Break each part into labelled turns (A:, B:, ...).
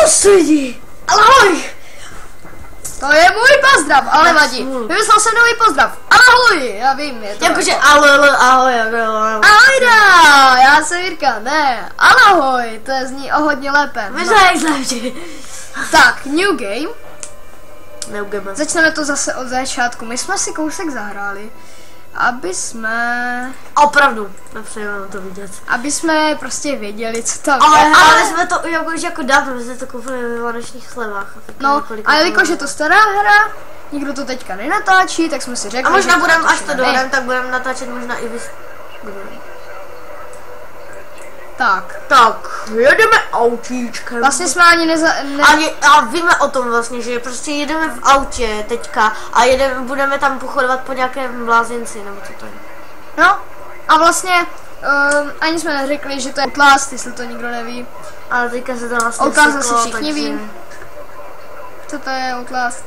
A: Čus lidi!
B: Ahoj! To je můj pozdrav, ale vadí. Vymyslel jsem nový pozdrav. Ahoj, já vím, je to
A: Jakože
B: jako...
A: ahoj.
B: Ahojda, já jsem Jirka, ne. Ahoj, to je zní o hodně lépe. Tak, new game.
A: Neugeme.
B: Začneme to zase od začátku. My jsme si kousek zahráli, aby jsme...
A: Opravdu, nepřejeme to vidět.
B: Aby jsme prostě věděli, co tam
A: Ale
B: je.
A: hráli jsme to jako dávno, jsme to koupili ve vánočních slevách.
B: No, a jelikož je to stará hra, nikdo to teďka nenatáčí, tak jsme si řekli,
A: a možná
B: že
A: budeme, až to
B: natočíme
A: dohrám, tak budeme natáčet možná i vy.
B: Tak,
A: jedeme autíčkem.
B: vlastně jsme ani
A: A víme o tom vlastně, že prostě jedeme v autě teďka a budeme tam pochodovat po nějakém blázinci, nebo co to je.
B: No, a vlastně ani jsme neřekli, že to je Outlast, jestli to nikdo neví.
A: Ale teďka se to vlastně
B: Outlast
A: seklo,
B: asi všichni
A: takže...
B: ví. Co to je Outlast?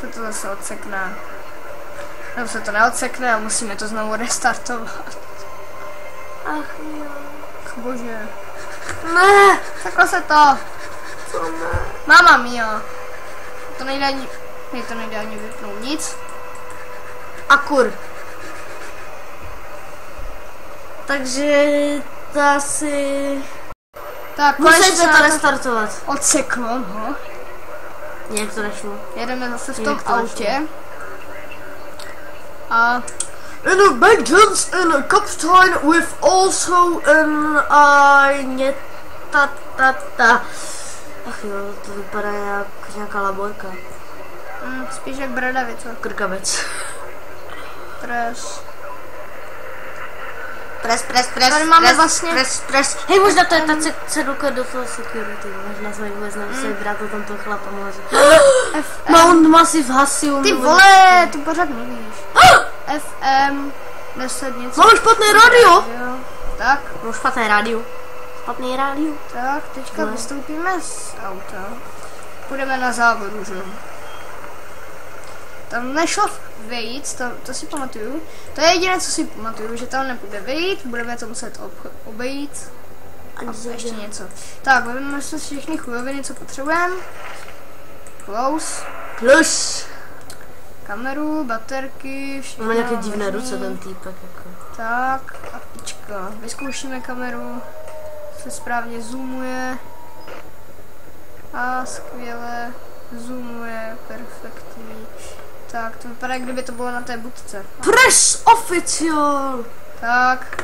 B: Se to zase odsekne. Nebo se to neodsekne a musíme to znovu restartovat.
A: Ach jo.
B: Bože.
A: Ne.
B: Seklo se to.
A: Co ne?
B: Mama mia. To nejde ani... Ne, to nejde ani vypnout nic.
A: Akur. Takže to asi...
B: Tak,
A: musím se to
B: to
A: restartovat.
B: odseklo, no.
A: Nějak to nešlo.
B: Jedeme zase v tom
A: Jinak to
B: autě. A...
A: In a vengeance in a captain with also an eye ta. Ach jo, to vypadá jak nějaká laborka.
B: Spíš jak bradavice.
A: Krkavec. Press.
B: Tady máme vlastně...
A: Press. Hej, možná to je ta cedulka do toho security. Možná se vůbec nemusí brát to tamto chlapa může. Mount Massive Hasium.
B: Ty vole, tu pořád mluvíš. FM 10 něco.
A: Mám špatné rádio.
B: Tak.
A: Mám špatné rádio. Špatné rádio.
B: Tak, teďka vystoupíme z auta. Půjdeme na závodu, že jo. Tam nešlo vejít, to si pamatuju. To je jediné, co si pamatuju, že tam nepůjde vejít, budeme to muset obejít. A ještě něco. Tak, vezmeme si všechny chujoviny, co potřebujeme. Close. Kameru, baterky, všechno.
A: Má nějaké divné ruce ten týpek jako.
B: Tak, a pička. Vyzkoušíme kameru. Se správně zoomuje. A skvěle. Zoomuje, perfektní. Tak, to vypadá, kdyby to bylo na té budce.
A: Press oficiál!
B: Tak.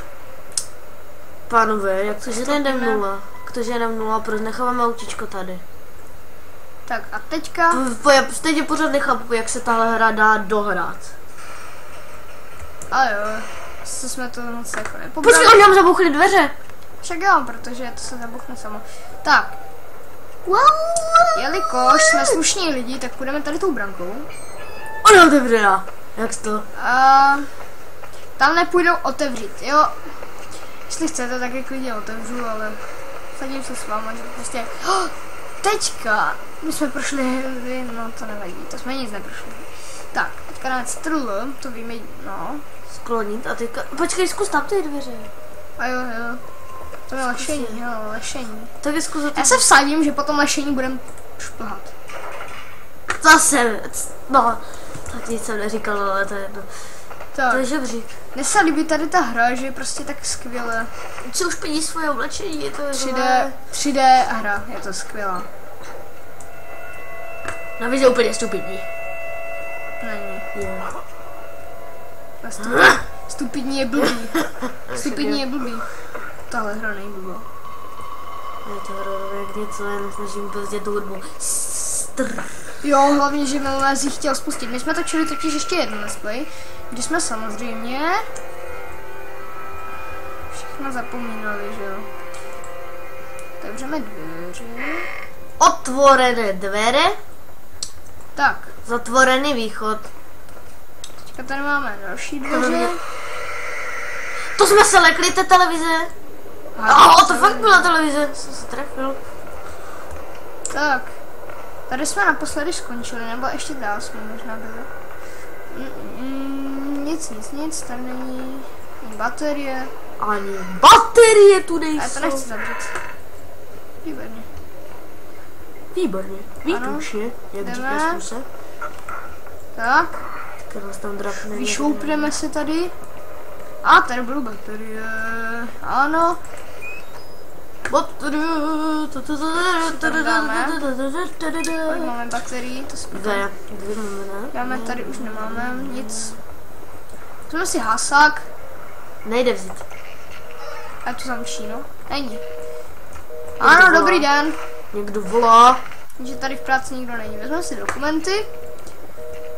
A: Pánové, jak to, že jdem nula? Ktože jdem nula, proč necháváme autičko tady?
B: Tak a teďka...
A: Já stejně pořád nechápu, jak se tahle hra dá dohrát.
B: A jo, co jsme to moc jako nepobrali.
A: Počkej, oni nám zabouchli dveře.
B: Však jo, protože to se zabuchne samo. Tak. Jelikož jsme slušní lidi, tak půjdeme tady tou brankou.
A: Ona otevřená. Jak to?
B: A tam nepůjdou otevřít, jo. Jestli chcete, tak je klidně otevřu, ale sadím se s váma, že prostě... Teďka, my jsme prošli, no to nevadí, to jsme nic neprošli. Tak, teďka dáme strl, to víme, no.
A: Sklonit a teďka, počkej, zkus tam ty dveře.
B: A jo, to je lešení, jo, lešení.
A: Tak je zkus
B: Já se vsadím, že po tom lešení budeme šplhat.
A: Zase, no, tak nic jsem neříkal, ale to je jedno.
B: Tak.
A: To je žebřík.
B: Mně se líbí tady ta hra, že je prostě tak skvěle.
A: Si už plní svoje oblečení, je to
B: 3D hra, je to skvělá.
A: Navíc je úplně stupidní.
B: Není.
A: Jo.
B: Stupidní je blbý. Stupidní je blbý. Tahle hra není blbá.
A: Je to hra jak něco, já nesnažím prostě tu hudbu.
B: Jo, hlavně, že Milonez ji chtěl spustit. My jsme točili totiž ještě jedno let's play, kdy jsme samozřejmě všechno zapomínali, že jo. Otevřeme dveře.
A: Otvorené dvere.
B: Tak.
A: Zatvorený východ.
B: Teďka tady máme další dveře.
A: To jsme se lekli, té televize. To fakt byla televize, jsem se trefil.
B: Tak. Tady jsme naposledy skončili, nebo ještě dál jsme možná byli. Nic, tady není baterie.
A: Ani baterie tu nejsou.
B: Já to nechci zavřít. Výborně.
A: Výborně. Výtušně, jak říká se.
B: Tak.
A: Tak nás tam drapne.
B: Vyšoupneme se tady. A tady budou baterie. Ano. Máme baterii, to zpívá. Dáme tady, už nemáme nic. Vezmeme si hasák.
A: Nejde vzít.
B: A to zamčí, no? Není. Ano, dobrý den.
A: Někdo volá.
B: Že tady v práci nikdo není. Vezmeme si dokumenty,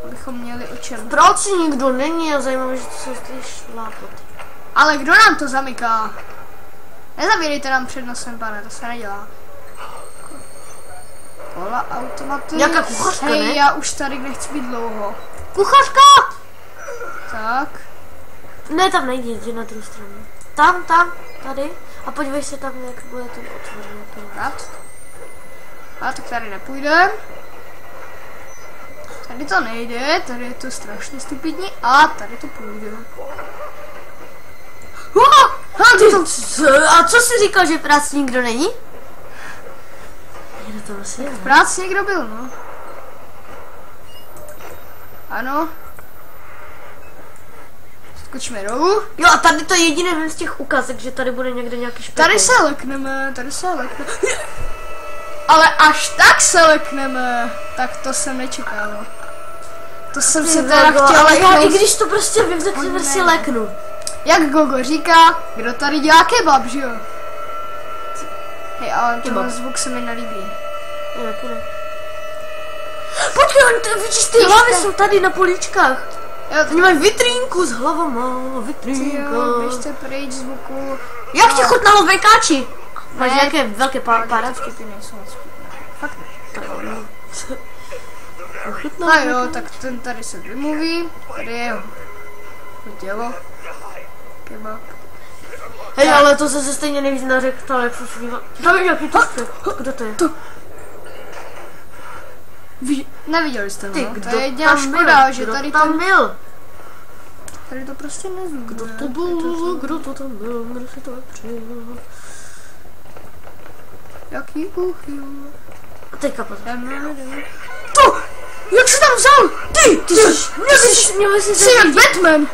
B: abychom měli o čem.
A: V práci nikdo není a zajímavé, že to se tady šlápat.
B: Ale kdo nám to zamyká? Nezavírejte nám před nosem, pane, to se nedělá. Kola, automaty.
A: Nějaká kuchařka,
B: hej,
A: ne?
B: Já už tady nechci být dlouho.
A: Kuchařka!
B: Tak.
A: Ne, tam nejde, jdi na druhou stranu. Tam, tady. A podívej se tam, jak bude ten otvořený.
B: A tak tady nepůjdem. Tady to nejde, tady je to strašně stupidní. A tady to půjde.
A: A co jsi říkal, že v práci nikdo není? Někdo to asi je.
B: V práci někdo byl, no. Ano. Skočíme dolů.
A: Jo, a tady to je jediný z těch ukázek, že tady bude někde nějaký špatný.
B: Tady se lekneme. Ale až tak se lekneme. Tak to jsem nečekal. To jsem se teda chtěla
A: ale já, i
B: leknout.
A: když to prostě vím, tak se prostě leknu.
B: Jak Gogo říká, kdo tady dělá kebab, že jo? Hej, ale tenhle zvuk se mi nelíbí.
A: Počkej, vidíš, ty hlavy jsou tady na políčkách.
B: Jo,
A: Oni mají vitrínku s hlavama, vitrínka.
B: jo, běžte pryč zvuku.
A: Jak ti chutnalo vejkáči? Máš nějaké velké
B: Páračky, ty nejsou moc chutné. Fakt ne.
A: Chutnalo.
B: No jo, tak ten tady se vymluví. Tady je jeho tělo. Kebab.
A: Hej, ale to se stejně nejvíc nařektal, jak se svývá. Tam je nějaký tostr. Kdo to je?
B: Neviděli jste,
A: Ty,
B: no?
A: kdo
B: To je jediná
A: tam
B: škoda,
A: byl?
B: že
A: Kdo
B: tady
A: tam byl?
B: Tady to prostě nezům.
A: Kdo to byl? Kdo to tam byl? Kdo si to přijel?
B: Jaký uchyl.
A: A teďka pozor.
B: To! Jak jsi tam vzal? Ty jsi jak Batman.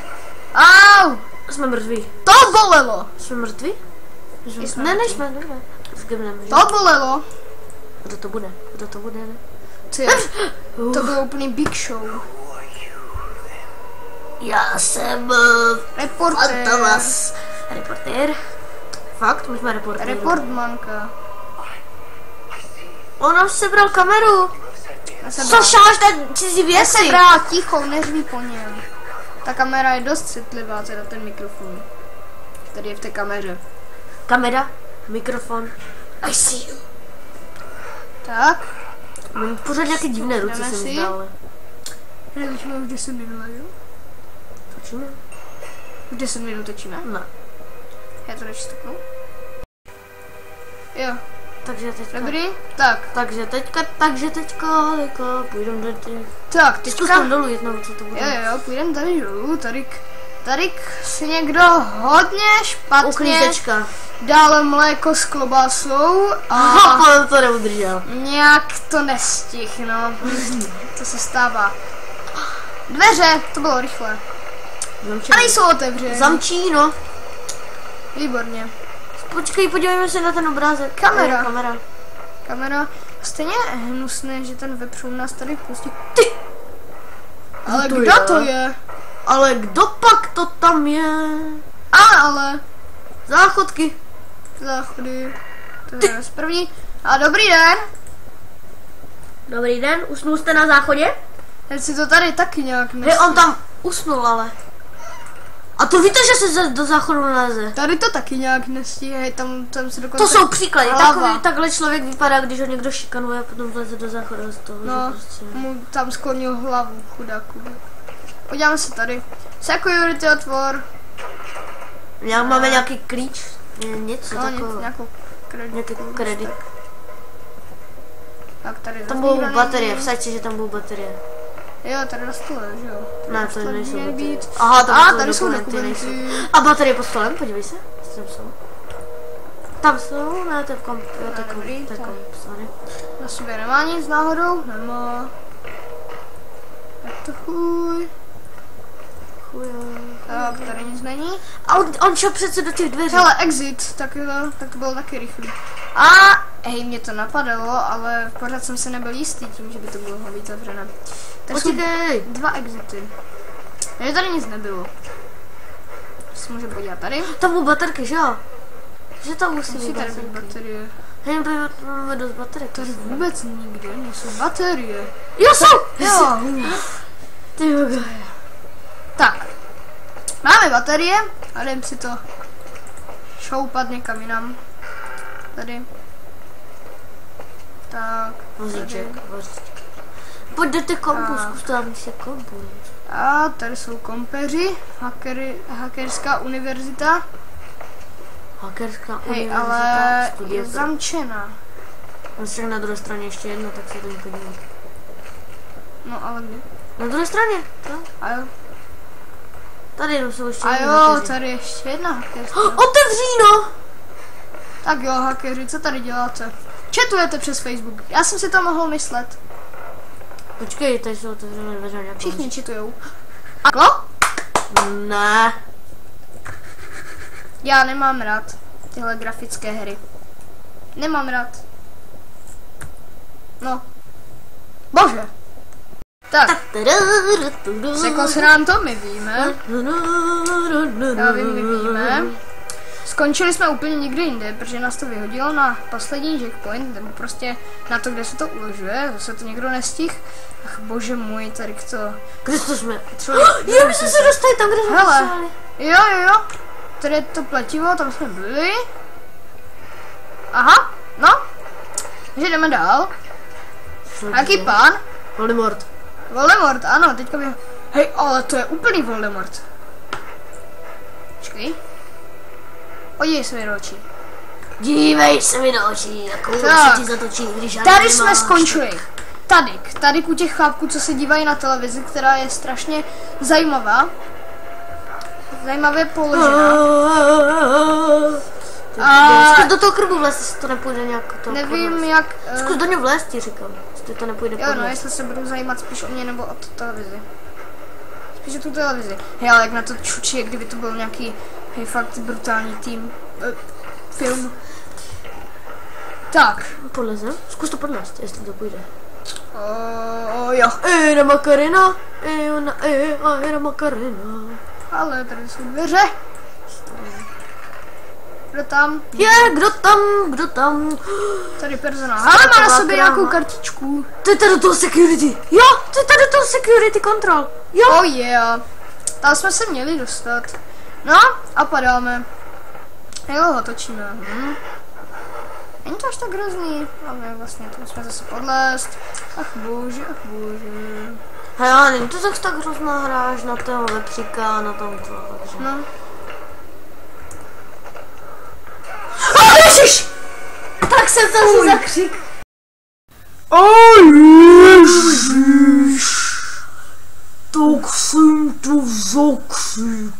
B: Au!
A: Jsme mrtví.
B: To bolelo.
A: Jsme mrtví?
B: Jsme
A: Ne,
B: mrtví.
A: nejsme. Zgybneme.
B: To bolelo.
A: Kdo to bude? Kdo to bude?
B: Ty, to bylo úplný big show.
A: Já jsem
B: Reportér.
A: Fantomas. Reportér. Fakt? My jsme reportér.
B: Reportmanka.
A: On nám sebral kameru.
B: Nesebral.
A: Co šáš tady cizí věci?
B: Nesebral, ticho, neřví po něm. Ta kamera je dost citlivá, teda ten mikrofon. Tady je v té kameře.
A: Kamera, mikrofon. I see you.
B: Tak.
A: Mám pořád nějaké divné ruce
B: Jdeme
A: se mi
B: si.
A: zdá, ale...
B: Točíme už 10 minut, jo?
A: Točíme?
B: Už 10 minut točíme?
A: Ne.
B: Já to radši stopnu. Jo,
A: Takže teďka...
B: dobrý? Tak.
A: Takže teďka, půjdem do těch...
B: Tak,
A: Zkus
B: teďka...
A: tam dolů jednou, co to bude.
B: Jo, půjdem tady dolů, tady si někdo hodně špatně
A: Uklízečka.
B: dal mléko s klobásou a
A: Aha, to neudržel.
B: nějak to nestih, no. To se stává. Dveře, to bylo rychle. A nejsou otevřené.
A: Zamčí, no.
B: Výborně.
A: Počkej, podívejme se na ten obrázek.
B: Kamera.
A: Kamera.
B: Stejně hnusné, že ten vepřům nás tady pustí. Ty! Ale
A: to
B: kdo
A: je?
B: to je?
A: Ale kdo pak to tam je?
B: Ale
A: Záchodky.
B: záchody. To je z první. A dobrý den.
A: Dobrý den, usnul jste na záchodě?
B: Teď si to tady taky nějak
A: Hej, on tam usnul, ale. A to víte, že se do záchodu naleze?
B: Tady to taky nějak nestíhej, tam se dokonce...
A: To jsou příklady.
B: hlava.
A: Takhle člověk vypadá, když ho někdo šikanuje a potom vleze do záchodu z toho.
B: No,
A: že prostě...
B: mu tam sklonil hlavu, chudáku. Podíváme se tady. Security otvor.
A: Máme nějaký klíč? Něco
B: No,
A: takového.
B: nějakou
A: Nějaký
B: kreditku.
A: kredit.
B: Tak tady
A: Tam
B: zase
A: budou
B: nikdo
A: baterie,
B: není.
A: vsaď si, že tam budou baterie.
B: Jo, tady na stole, že jo?
A: Ne, to nejsou
B: měly
A: baterie.
B: být.
A: Aha, tam
B: A
A: jsou
B: tady jsou
A: dokumenty,
B: dokumenty.
A: nejsou. A baterie pod stolem, podívej se. Tam jsou. Tam jsou, ne, to je komp,
B: dobrý, tak.
A: sorry.
B: Na sobě nemá nic náhodou, nemá. Jak to chuj. Tak, tady nic není.
A: A on šel přece do těch dveří.
B: Hele, exit, tak to bylo taky rychlý. A hej, mě to napadalo, ale pořád jsem se nebyl jistý tím, že by to bylo víc zavřené. Tak jsou
A: Počkej.
B: 2 exity. Takže tady nic nebylo. Se může podívat tady.
A: Tam jsou baterky, že jo? Že tam musí
B: Musí
A: být
B: tady být
A: baterky.
B: baterie.
A: Hej, máme dost baterek.
B: Tady vůbec nikde nejsou baterie.
A: Jo, jsou!
B: Jo.
A: Ty joga.
B: Tak. Máme baterie a jdem si to šoupat někam jinam. Tady. Tak.
A: Vozíček. Pojď do té kompu,
B: Tak.
A: zkus tam si kompu.
B: A tady jsou kompeři, hackerská univerzita.
A: Hackerská
B: Hej,
A: univerzita.
B: ale
A: Studia
B: je
A: Pro.
B: zamčená.
A: On se na druhé straně ještě jedno, tak se to podívám.
B: No ale kdy?
A: Na druhé straně, jo?
B: A jo.
A: Tady jenom jsou ještě
B: A
A: jedni
B: jo,
A: hackeři.
B: tady ještě jedna hackerská.
A: Otevří, no!
B: Tak jo, hackeři, co tady děláte? Četujete přes Facebook. Já jsem si to mohl myslet.
A: Počkej, tady jsou otevřené dveře nějak.
B: Všichni četujou. Ano?
A: Ne.
B: Já nemám rád tyhle grafické hry. Nemám rád. No. Bože. Tak, řekl se nám to, my víme. Já vím, my víme. Skončili jsme úplně někde jinde, protože nás to vyhodilo na poslední checkpoint, nebo prostě na to, kde se to uložuje, zase to někdo nestihl. Ach bože můj, tady to...
A: Kde to jsme?
B: Třeba...
A: Jo, my jsme se dostali tam, kde jsme
B: Hele.
A: dostali.
B: Jo. Tady je to pletivo, tam jsme byli. Aha, no. Takže jdeme dál. Jaký pán?
A: Voldemort.
B: Voldemort, ano, teďka by... Hej, ale to je úplný Voldemort. Počkej. Podívej se mi do očí.
A: Dívej se mi do očí, jakou
B: Tak.
A: se ti zatočí, když já
B: Tady jsme skončili. Tady u těch chlapků, co se dívají na televizi, která je strašně zajímavá. Zajímavě položená. A
A: Zkus do toho krbu vlézt, jestli to nepůjde nějak to
B: nevím
A: podlézt.
B: jak...
A: Zkus do něj vlézt, ti říkám, jestli to nepůjde
B: Jo, no,
A: podlézt.
B: jestli se budu zajímat spíš o mě nebo o tu televizi. Spíš o tu televizi. Hej, ale jak na to čučí, kdyby to byl nějaký, hej, fakt brutální tým, film. Tak.
A: Podleze? Zkus to podlézt, jestli to půjde.
B: Jo.
A: Na Makarena, na Makarena.
B: Ale tady jsou dveře. Kdo tam?
A: Kdo tam?
B: Tady personál. Ale má na sobě nějakou kartičku.
A: To je tady do toho security. Jo, to je tady do toho security control. Jo.
B: Oh yeah. Tam jsme se měli dostat. No, a padáme. Jo, ho točíme. Není to až tak hrozný, ale vlastně to musíme zase podlézt. Ach bože.
A: Hej, ale není to tak hrozná hráš na toho vepříka, na tom to, takže...
B: No.
A: Ježiš! Tak jsem to si zakřik. Ježiš! Tak jsem to zakřik.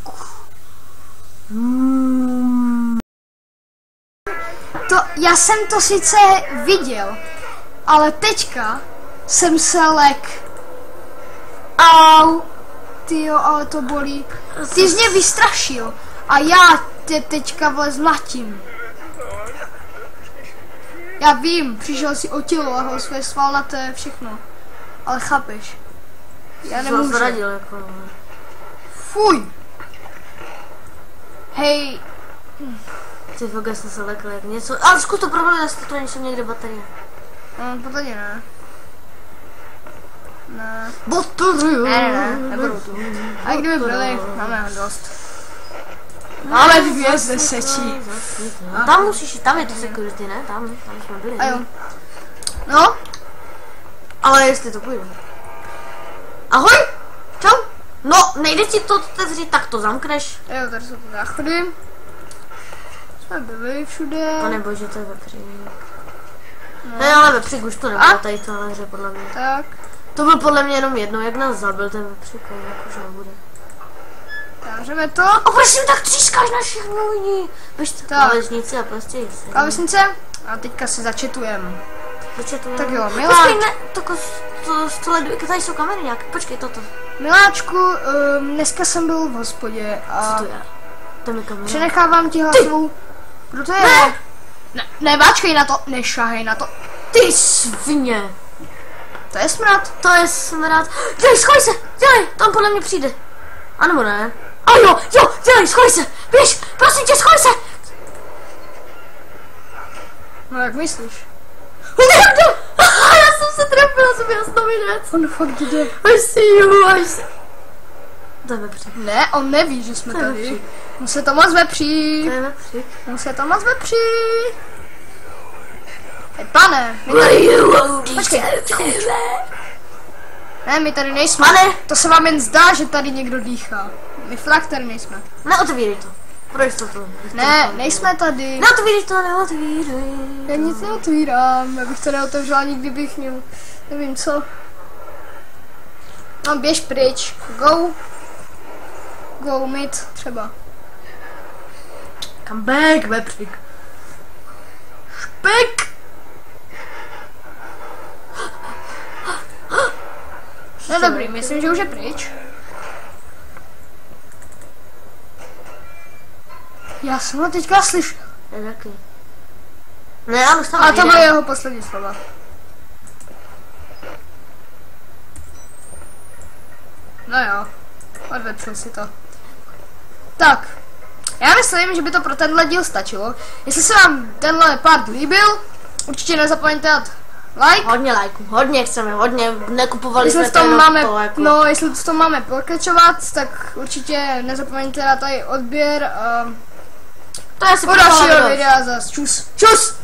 B: To, já jsem to sice viděl, ale teďka jsem se lek. Au. Tyjo, ale to bolí. Ty jsi mě vystrašil a já tě teďka vle zmlatím. Já vím, přišel si o tělo a ho své svalnaté všechno. Ale chápeš? Já nemůžu.
A: Zradil jako...
B: Fuj. Hej.
A: Ty fakt, já jsem se lekl jak něco... Ale zkus to problém, jestli to nejsou někde baterie.
B: Podle mě ne. Ne.
A: Baterie!
B: Ne, nebudou tu. A kdyby byli, máme ho dost. Máme 2 z 10.
A: Tam musíš jít, tam je to security, ne? Tam jsme byli.
B: A jo. No,
A: Ale jestli to půjde. Ahoj! Čau! No, nejde ti to otevřít, tak to zamkneš.
B: jo, tady jsou ty záchody. Jsme byli všude.
A: Pane bože, to je vepřík. Ne, ale vepřík už to nebylo tady v téhle hře, podle mě.
B: Tak,
A: To byl podle mě jenom jedno, jak nás zabil ten vepřík, jakože nebude.
B: já Mažeme to.
A: O, prosím, tak třískáš na všechno lidi. Víš to,
B: Tak.
A: klávesnice a prostě
B: Klávesnice. A teďka se začetujeme. Tak jo,
A: Počkej,
B: Milá,
A: ne, tohle, tady jsou kamery nějak, počkej, toto.
B: Miláčku, dneska jsem byl v hospodě
A: Co
B: a
A: to je? Tam je kamera.
B: přenechávám ti hlasovou. Kdo to je? Ne, váčkej na to, nešahej na to.
A: Ty svině.
B: To je smrad.
A: To je smrad. Dělej, schoj se, dělej, tam podle mě přijde. A nebo ne? A jo, dělej, schoj se, běž, prosím tě, schoj se.
B: No jak myslíš?
A: Já jsem se trefila, jsem jasnovinec.
B: On fakt jde.
A: Až si ju, až si. To je vepřík.
B: Ne, on neví, že jsme
A: To je
B: tady.
A: vepřík.
B: On se to moc vepří.
A: To je vepřík.
B: On se to moc vepří. Pane,
A: Počkej,
B: ne, my tady nejsme.
A: Pane.
B: To se vám jen zdá, že tady někdo dýchá. My fakt tady nejsme.
A: Neotvírej to. Pro jistotu.
B: Ne, nejsme tady.
A: Neotvírej to, neotvírej.
B: Já nic neotvírám, já bych to neotevřela nikdy bych měl. Nevím co. No běž pryč. Go. Go mid třeba.
A: Come back, vepřík. Špek.
B: No dobrý, myslím, že už je pryč. Já jsem ho teďka slyšel.
A: Je taky. Ne, já už tam
B: A to
A: nejde.
B: byly jeho poslední slova. No jo, odvepřil si to. Tak, já myslím, že by to pro tenhle díl stačilo. Jestli se vám tenhle part líbil, určitě nezapomeňte dát like.
A: Hodně lajků, hodně chceme, hodně, nekupovali
B: Jestli
A: jsme
B: v tom
A: jenom
B: máme,
A: to, jako.
B: no, jestli v tom máme pokračovat, tak určitě nezapomeňte dát tady odběr.
A: To je asi
B: Po dalšího videa zas. Čus.
A: Čus!